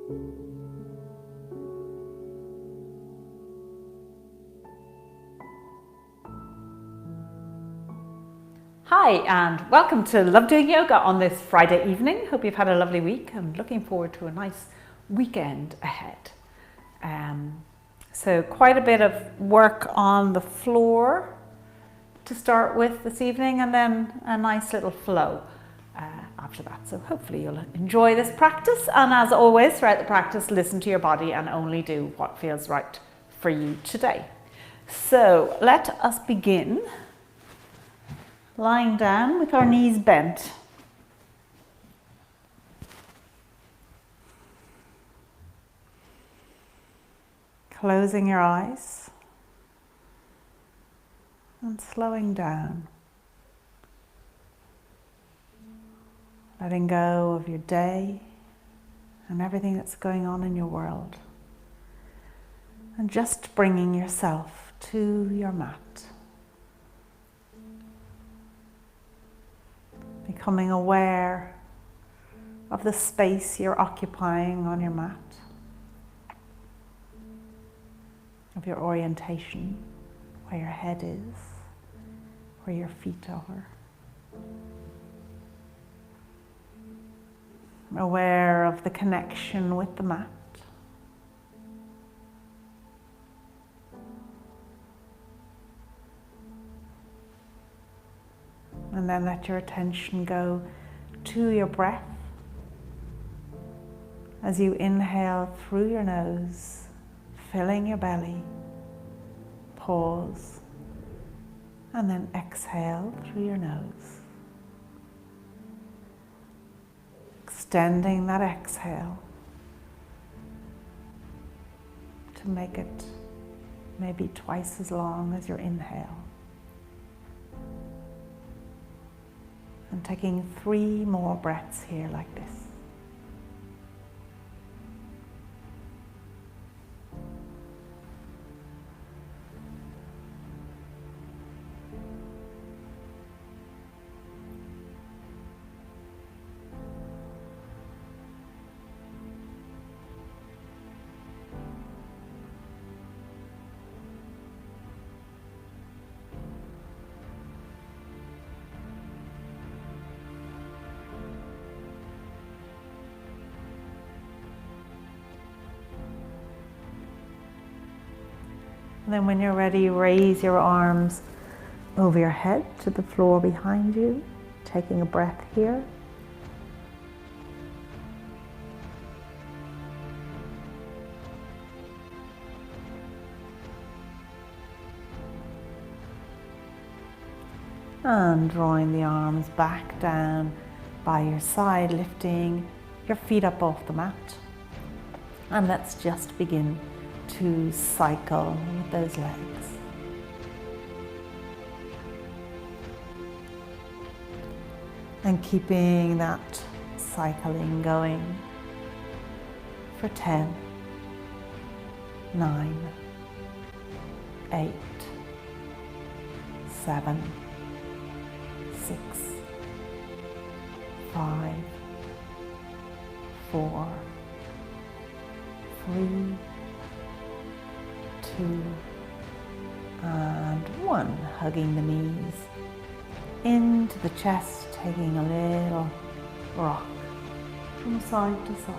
Hi, and welcome to Love Doing Yoga on this Friday evening. Hope you've had a lovely week and looking forward to a nice weekend ahead. So quite a bit of work on the floor to start with this evening, and then a nice little flow after that. So hopefully you'll enjoy this practice, and as always throughout the practice, listen to your body and only do what feels right for you today. So let us begin. Lying down with our knees bent. Closing your eyes and slowing down. Letting go of your day and everything that's going on in your world. And just bringing yourself to your mat. Becoming aware of the space you're occupying on your mat, of your orientation, where your head is, where your feet are. Aware of the connection with the mat. And then let your attention go to your breath as you inhale through your nose, filling your belly, pause, and then exhale through your nose. Extending that exhale to make it maybe twice as long as your inhale. And taking 3 more breaths here like this. And then when you're ready, raise your arms over your head to the floor behind you, taking a breath here. And drawing the arms back down by your side, lifting your feet up off the mat. And let's just begin to cycle with those legs. And keeping that cycling going for 10, 9, 8, 7, 6, 5, 4, 3, 2, and 1. Hugging the knees into the chest, taking a little rock from side to side.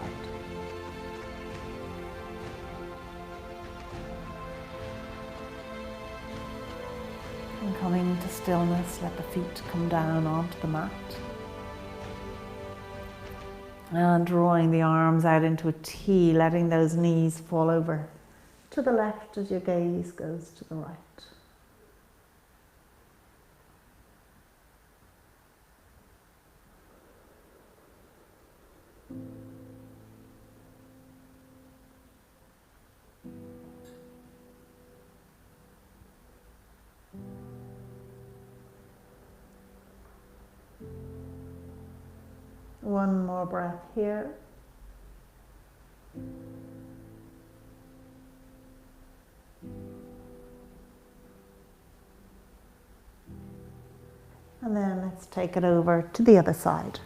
And coming to stillness, let the feet come down onto the mat. And drawing the arms out into a T, letting those knees fall over to the left as your gaze goes to the right. One more breath here. And then let's take it over to the other side.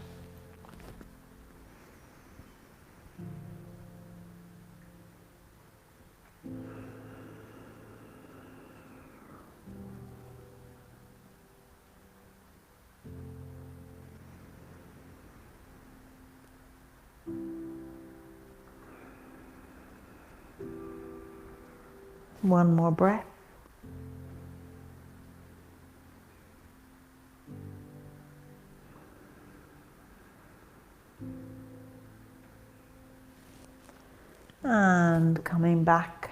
One more breath. And coming back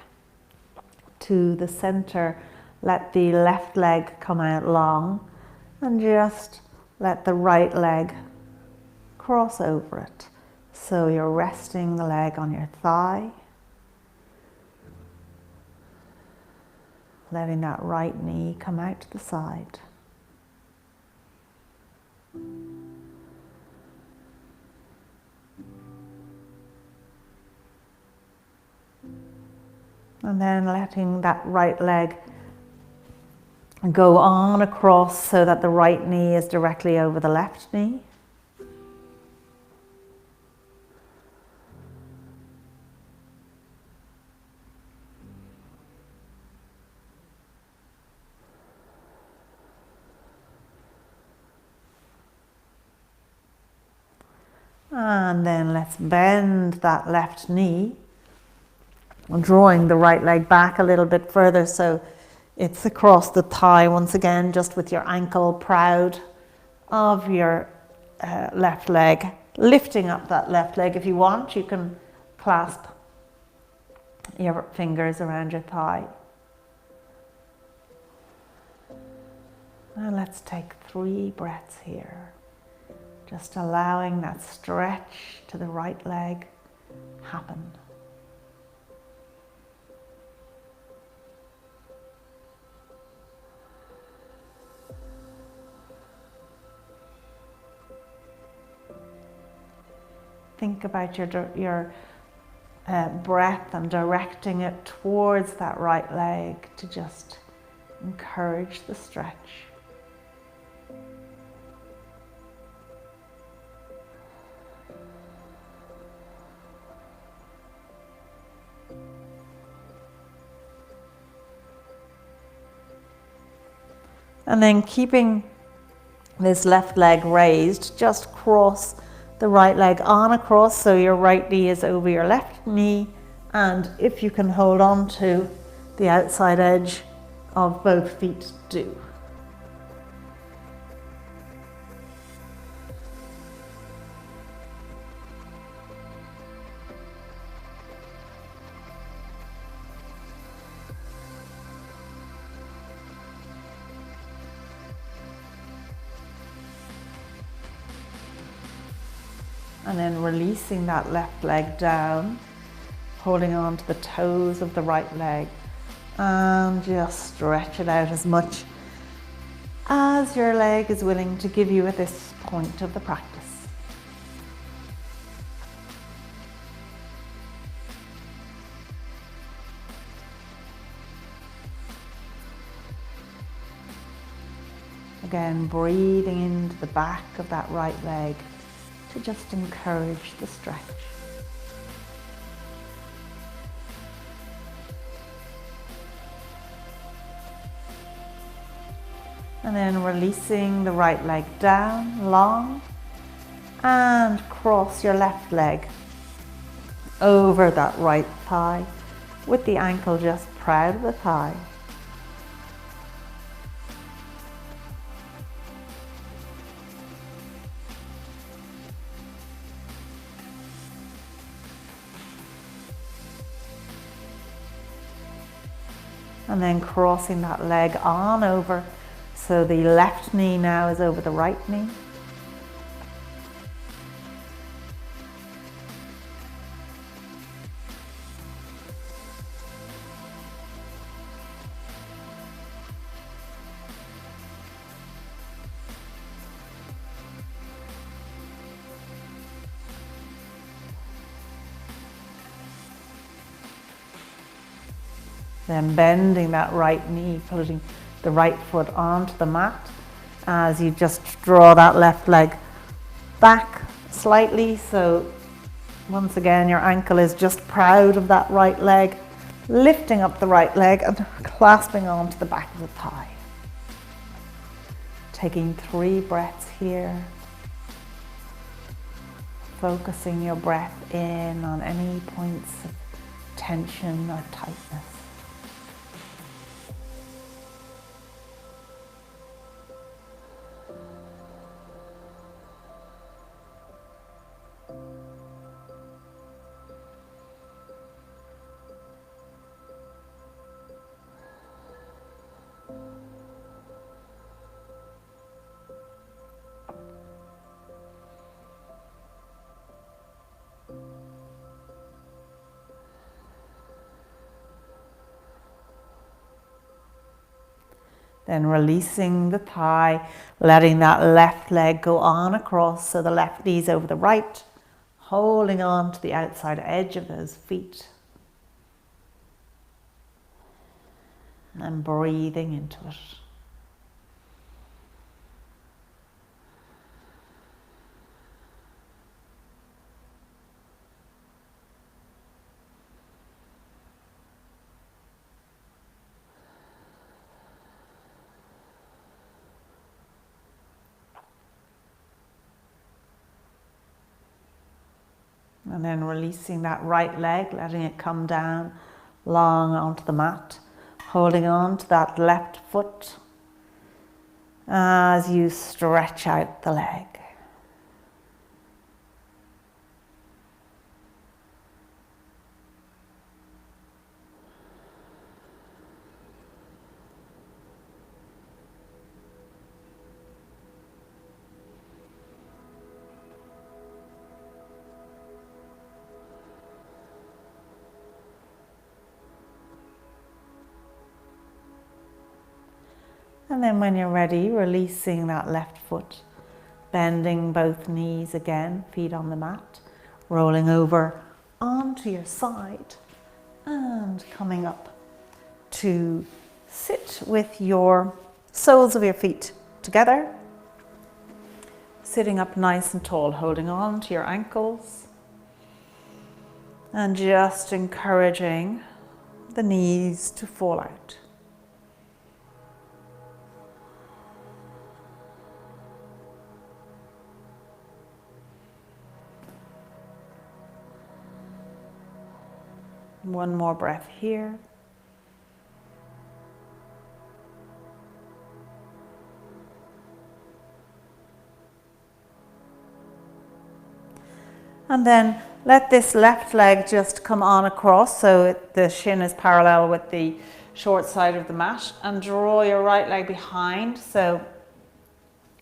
to the center, let the left leg come out long and just let the right leg cross over it. So you're resting the leg on your thigh, letting that right knee come out to the side. And then letting that right leg go on across so that the right knee is directly over the left knee. And then let's bend that left knee, drawing the right leg back a little bit further so it's across the thigh once again, just with your ankle proud of your left leg. Lifting up that left leg. If you want, you can clasp your fingers around your thigh. And let's take 3 breaths here. Just allowing that stretch to the right leg happen. Think about your breath and directing it towards that right leg to just encourage the stretch. And then keeping this left leg raised, just cross the right leg on across so your right knee is over your left knee, and if you can hold on to the outside edge of both feet, do. And then releasing that left leg down, holding on to the toes of the right leg, and just stretch it out as much as your leg is willing to give you at this point of the practice. Again, breathing into the back of that right leg to just encourage the stretch. And then releasing the right leg down, long, and cross your left leg over that right thigh with the ankle just proud of the thigh. And then crossing that leg on over so the left knee now is over the right knee. Then bending that right knee, putting the right foot onto the mat as you just draw that left leg back slightly. So once again, your ankle is just proud of that right leg, lifting up the right leg and clasping onto the back of the thigh. Taking 3 breaths here. Focusing your breath in on any points of tension or tightness. Then releasing the thigh, letting that left leg go on across, so the left knee's over the right, holding on to the outside edge of those feet. And breathing into it. And then releasing that right leg, letting it come down long onto the mat, holding on to that left foot as you stretch out the leg. And then when you're ready, releasing that left foot, bending both knees again, feet on the mat, rolling over onto your side and coming up to sit with your soles of your feet together, sitting up nice and tall, holding on to your ankles and just encouraging the knees to fall out. One more breath here. And then let this left leg just come on across so the shin is parallel with the short side of the mat, and draw your right leg behind so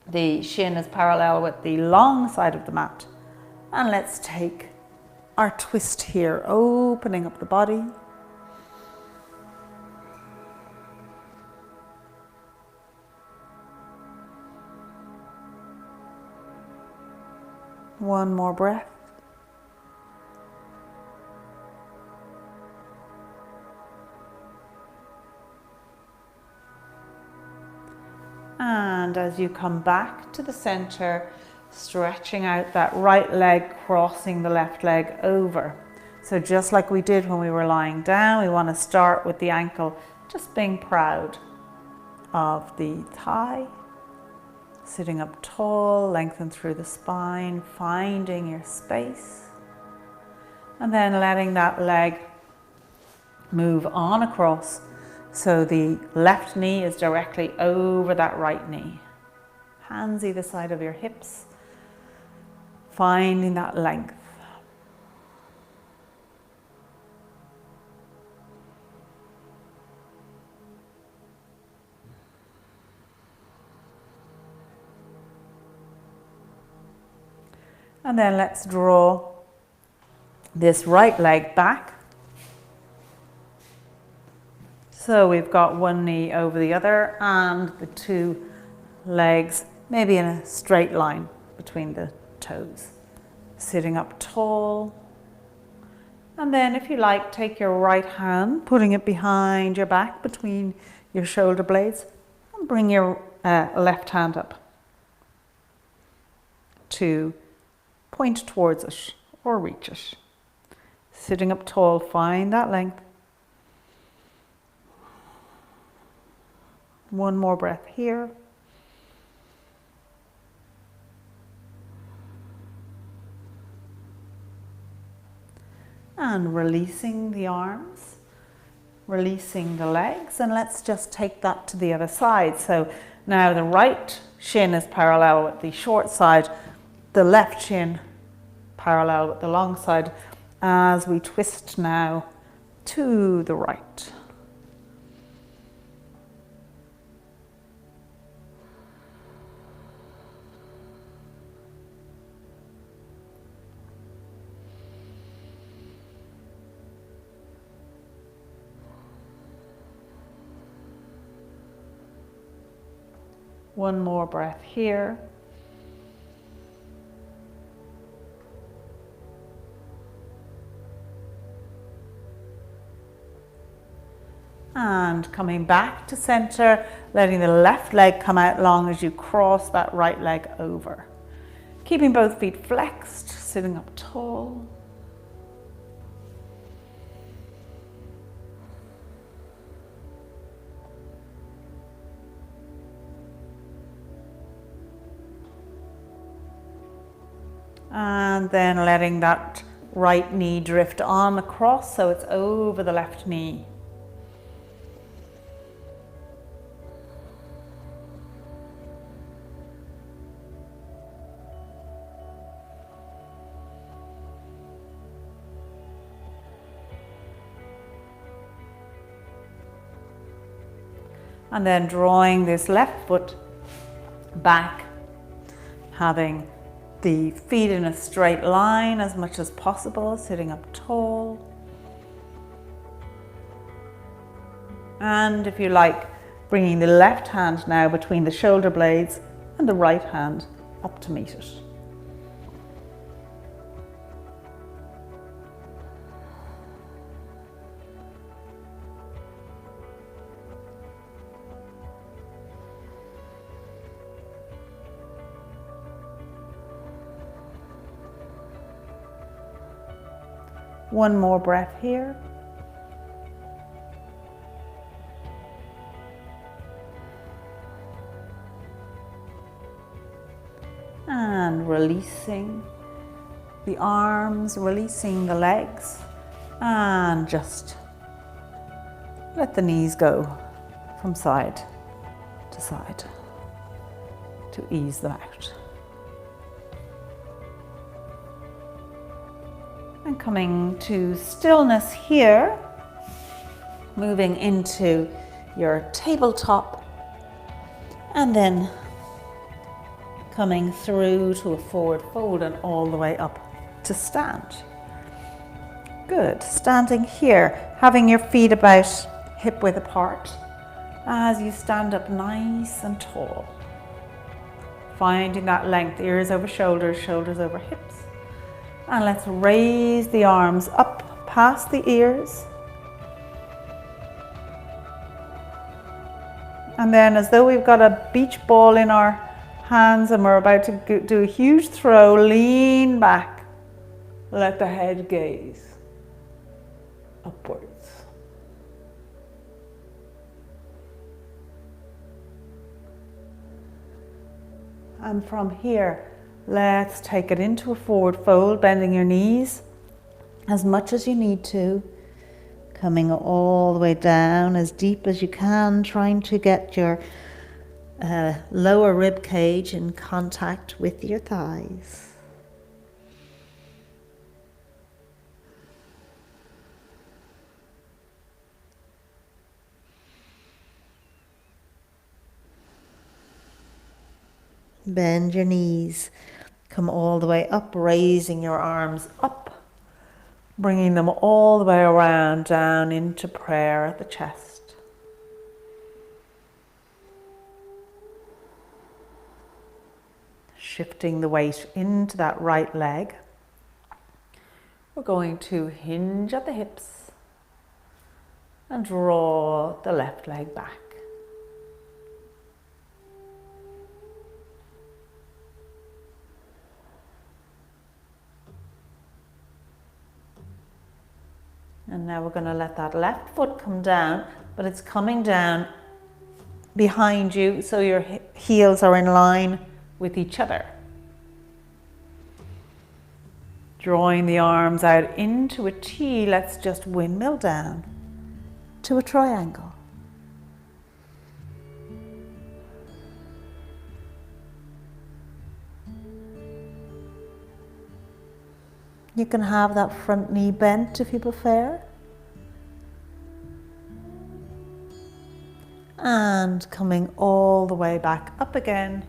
the shin is parallel with the long side of the mat. And let's take our twist here, opening up the body. One more breath. And as you come back to the center, stretching out that right leg, crossing the left leg over. So just like we did when we were lying down, we want to start with the ankle, just being proud of the thigh. Sitting up tall, lengthen through the spine, finding your space. And then letting that leg move on across so the left knee is directly over that right knee. Hands either side of your hips. Finding that length. And then let's draw this right leg back. So we've got one knee over the other and the two legs maybe in a straight line between the toes. Sitting up tall. And then if you like, take your right hand, putting it behind your back between your shoulder blades, and bring your left hand up to point towards it or reach it. Sitting up tall, find that length. One more breath here. And releasing the arms, releasing the legs, and let's just take that to the other side. So now the right shin is parallel with the short side, the left shin parallel with the long side, as we twist now to the right. One more breath here. And coming back to center, letting the left leg come out long as you cross that right leg over. Keeping both feet flexed, sitting up tall. And then letting that right knee drift on across so it's over the left knee. And then drawing this left foot back, having the feet in a straight line as much as possible, sitting up tall. And if you like, bringing the left hand now between the shoulder blades and the right hand up to meet it. One more breath here. And releasing the arms, releasing the legs, and just let the knees go from side to side to ease them out. And coming to stillness here, moving into your tabletop, and then coming through to a forward fold and all the way up to stand. Good. Standing here, having your feet about hip width apart as you stand up nice and tall. Finding that length, ears over shoulders, shoulders over hips. And let's raise the arms up past the ears. And then as though we've got a beach ball in our hands and we're about to do a huge throw, lean back. Let the head gaze upwards. And from here, let's take it into a forward fold, bending your knees as much as you need to, coming all the way down as deep as you can, trying to get your lower rib cage in contact with your thighs. Bend your knees. Come all the way up, raising your arms up, bringing them all the way around, down into prayer at the chest. Shifting the weight into that right leg. We're going to hinge at the hips and draw the left leg back. And now we're going to let that left foot come down, but it's coming down behind you so your heels are in line with each other. Drawing the arms out into a T, let's just windmill down to a triangle. You can have that front knee bent if you prefer. And coming all the way back up again,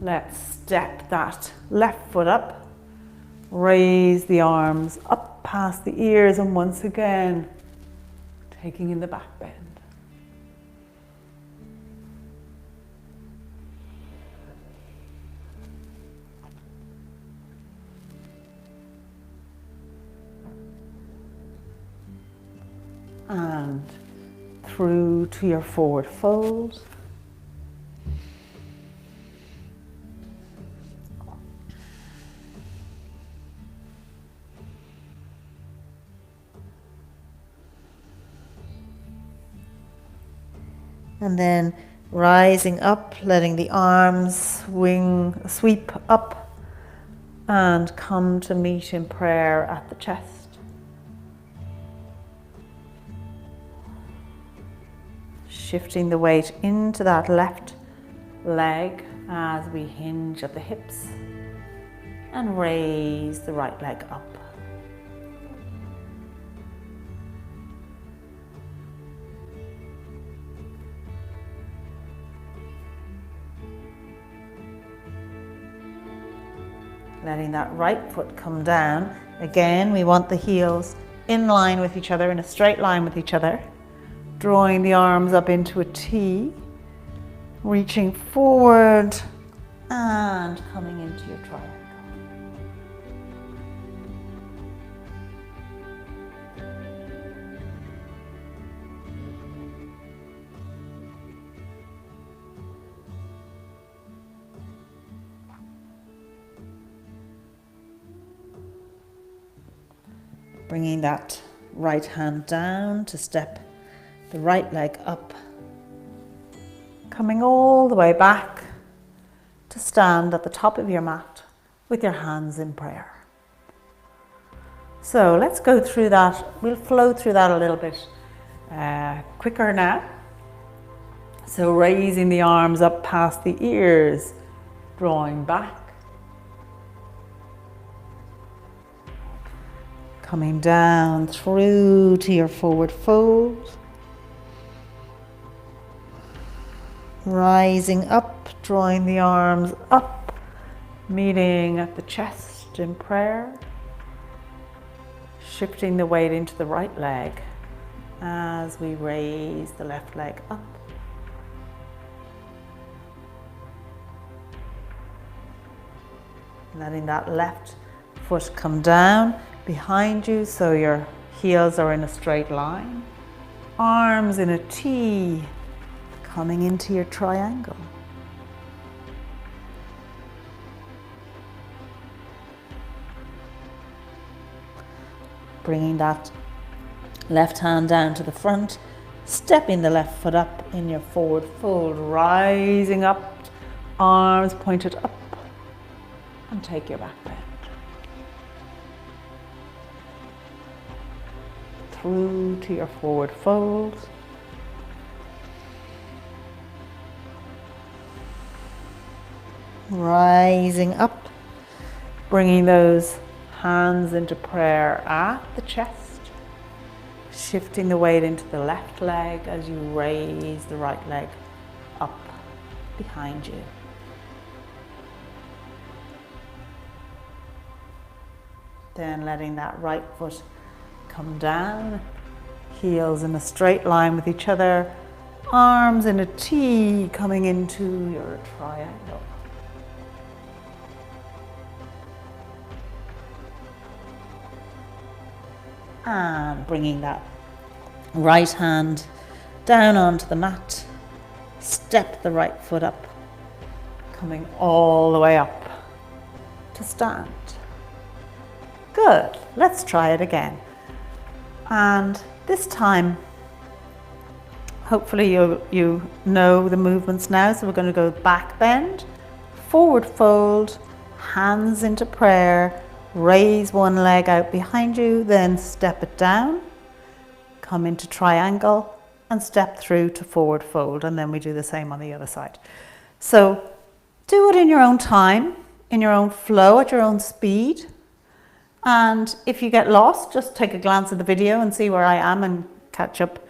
let's step that left foot up. Raise the arms up past the ears, and once again, taking in the back bend. and through to your forward fold. And then rising up, letting the arms sweep up and come to meet in prayer at the chest. Shifting the weight into that left leg as we hinge at the hips and raise the right leg up. Letting that right foot come down. Again, we want the heels in line with each other, in a straight line with each other. Drawing the arms up into a T, reaching forward and coming into your triangle. Bringing that right hand down to step the right leg up. Coming all the way back to stand at the top of your mat with your hands in prayer. So let's go through that. We'll flow through that a little bit quicker now. So raising the arms up past the ears, drawing back. Coming down through to your forward fold. Rising up, drawing the arms up, meeting at the chest in prayer. Shifting the weight into the right leg as we raise the left leg up. Letting that left foot come down behind you so your heels are in a straight line. Arms in a T, coming into your triangle. Bringing that left hand down to the front, stepping the left foot up in your forward fold, rising up, arms pointed up, and take your back bend. Through to your forward fold. Rising up, bringing those hands into prayer at the chest. Shifting the weight into the left leg as you raise the right leg up behind you. Then letting that right foot come down, heels in a straight line with each other, arms in a T coming into your triangle. And bringing that right hand down onto the mat, step the right foot up, coming all the way up to stand. Good, let's try it again. And this time, hopefully you know the movements now. So we're going to go back bend, forward fold, hands into prayer, raise one leg out behind you, then step it down, come into triangle and step through to forward fold. And then we do the same on the other side. So do it in your own time, in your own flow, at your own speed. And if you get lost, just take a glance at the video and see where I am and catch up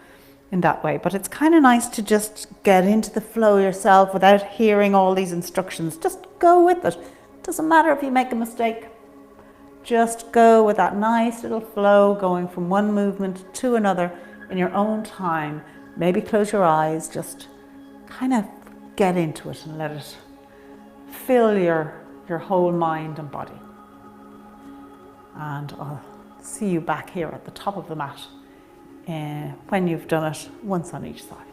in that way. But it's kind of nice to just get into the flow yourself without hearing all these instructions. Just go with it. Doesn't matter if you make a mistake. Just go with that nice little flow, going from one movement to another in your own time. Maybe close your eyes, just kind of get into it and let it fill your whole mind and body. And I'll see you back here at the top of the mat when you've done it once on each side.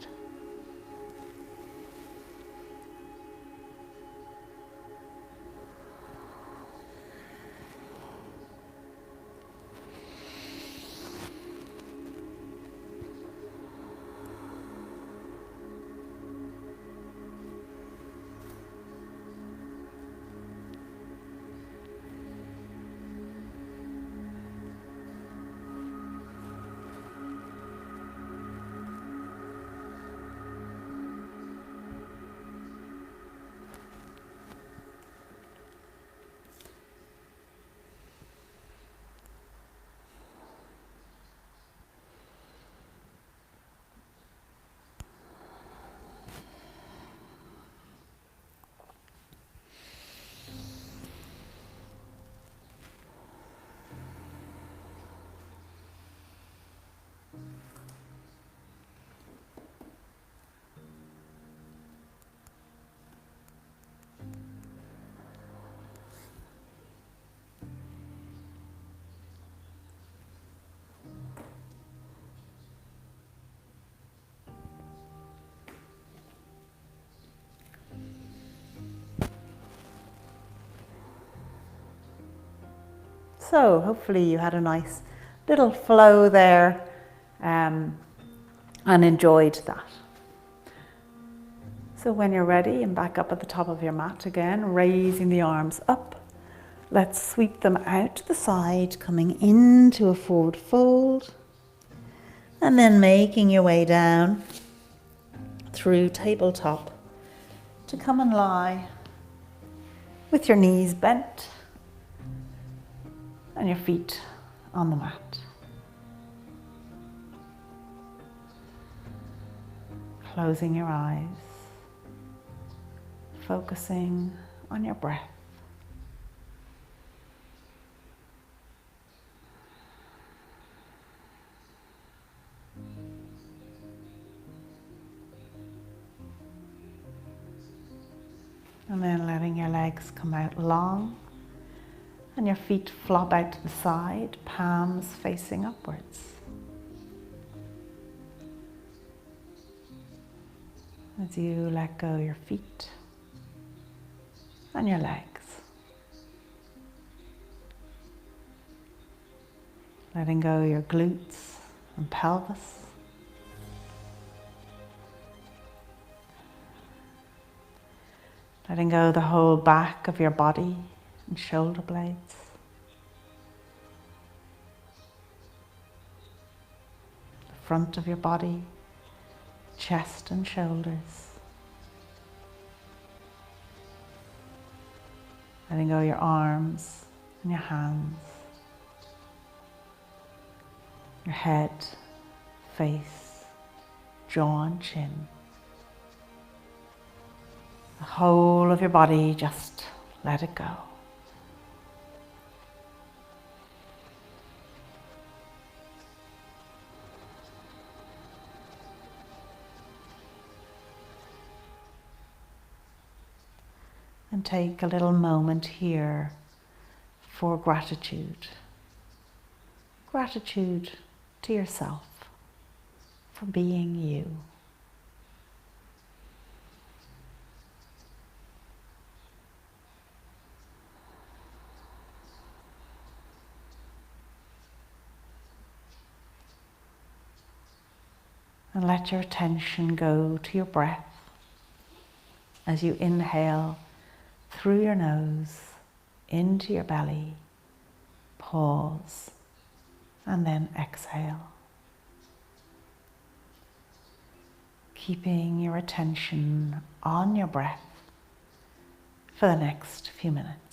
So hopefully you had a nice little flow there and enjoyed that. So when you're ready and back up at the top of your mat again, raising the arms up, let's sweep them out to the side, coming into a forward fold, and then making your way down through tabletop to come and lie with your knees bent and your feet on the mat. Closing your eyes, focusing on your breath. And then letting your legs come out long and your feet flop out to the side, palms facing upwards. As you let go your feet and your legs. Letting go your glutes and pelvis. Letting go the whole back of your body and shoulder blades. The front of your body, chest and shoulders. Letting go your arms and your hands. Your head, face, jaw and chin. The whole of your body, just let it go. And take a little moment here for gratitude. Gratitude to yourself for being you. And let your attention go to your breath as you inhale through your nose into your belly, pause, and then exhale. Keeping your attention on your breath for the next few minutes.